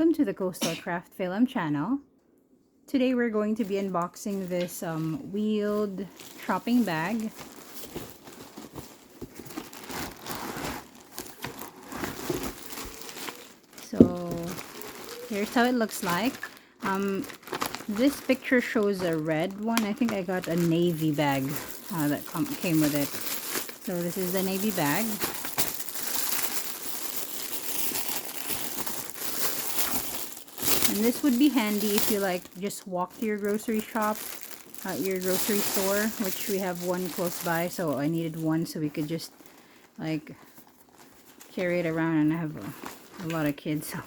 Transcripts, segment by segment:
welcome to the CoastalCraftFilAm channel. Today we're going to be unboxing this wheeled shopping bag. So here's how it looks like. This picture shows a red one. I think I got a navy bag that came with it. So this is the navy bag. And this would be handy if you like just walk to your grocery shop, your grocery store, which we have one close by. So I needed one so we could just like carry it around, and I have a lot of kids, so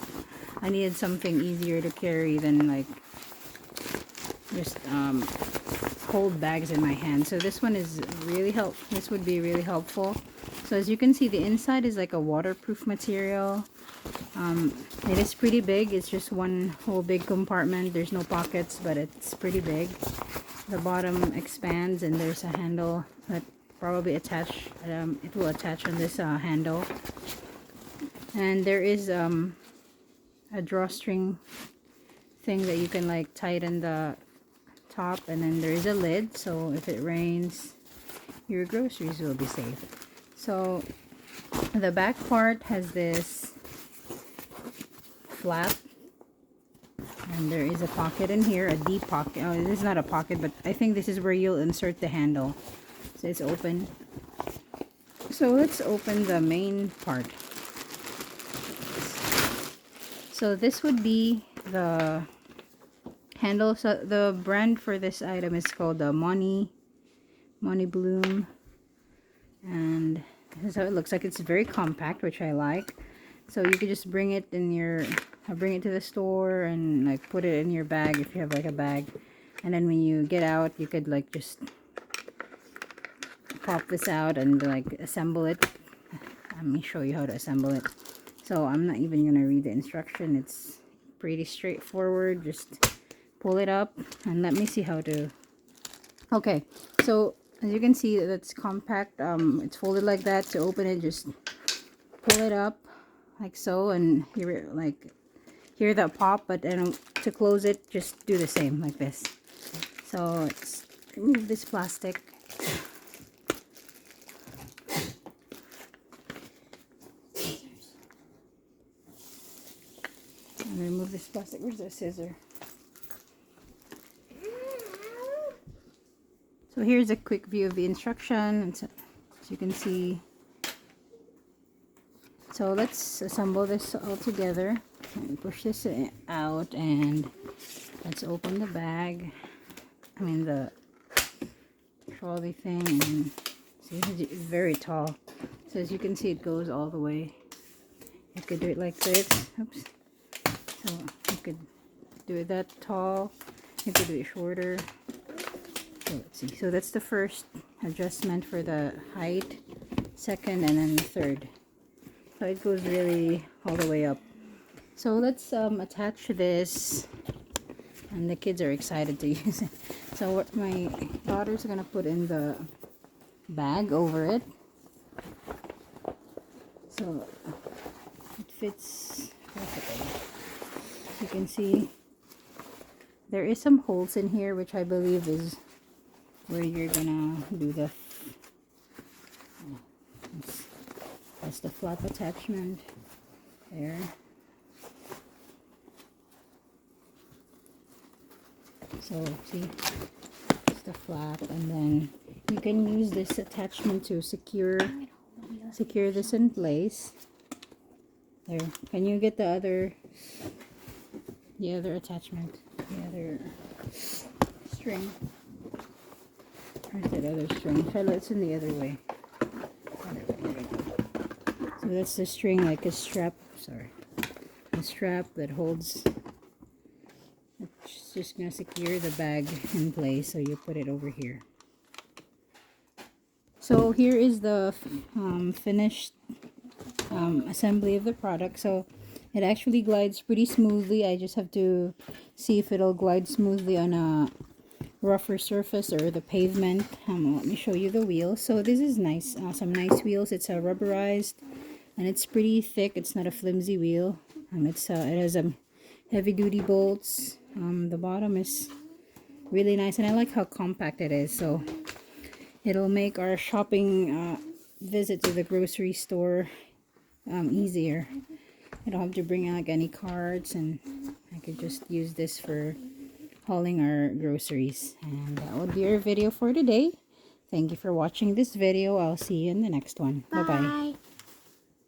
I needed something easier to carry than like just hold bags in my hand. So this one is really this would be really helpful. So as you can see, the inside is like a waterproof material. It is pretty big. It's just one whole big compartment. There's no pockets, but it's pretty big. The bottom expands and there's a handle that probably it will attach on this handle. And there is a drawstring thing that you can like tighten the top, and then there is a lid, so if it rains your groceries will be safe. So the back part has this flap, and there is a pocket in here, a deep pocket. Oh, this is not a pocket, but I think this is where you'll insert the handle. So it's open. So let's open the main part. So this would be the handle. So the brand for this item is called the Money Bloom, and this is how it looks like. It's very compact, which I like. So you could just bring it to the store and like put it in your bag if you have like a bag, and then when you get out you could like just pop this out and like assemble it. Let me show you how to assemble it. So I'm not even gonna read the instruction. It's pretty straightforward. Just pull it up and let me see how to. Okay, so as you can see, that's compact. It's folded like that. To open it, just pull it up like so, and hear that pop. But then to close it, just do the same like this. So let's remove this plastic. And remove this plastic. Where's the scissor? So here's a quick view of the instruction. As you can see. So let's assemble this all together. Push this out and let's open the bag. I mean the trolley thing. And see, it's very tall. So as you can see, it goes all the way. You could do it like this. Oops. So you could do it that tall. You could do it shorter. So let's see. So that's the first adjustment for the height. Second, and then the third. So it goes really all the way up. So let's attach this, and the kids are excited to use it. So what my daughter's gonna put in the bag over it, so it fits perfectly. You can see there is some holes in here, which I believe is where you're gonna do the. That's the flap attachment there. So see, it's the flap, and then you can use this attachment to secure this in place. There. Can you get the other attachment? The other string. Where's that other string? It's in the other way. So that's the string, like a strap. Sorry, a strap that holds. It's just gonna secure the bag in place. So you put it over here. So here is the finished assembly of the product. So it actually glides pretty smoothly. I just have to see if it'll glide smoothly on a rougher surface or the pavement. Let me show you the wheels. So this is nice, some nice wheels. It's a rubberized, and it's pretty thick. It's not a flimsy wheel. It has a heavy duty bolts. The bottom is really nice, and I like how compact it is, so it'll make our shopping visit to the grocery store easier. I don't have to bring like any cards, and I could just use this for hauling our groceries. And that would be our video for today. Thank you for watching this video. I'll see you in the next one. Bye bye.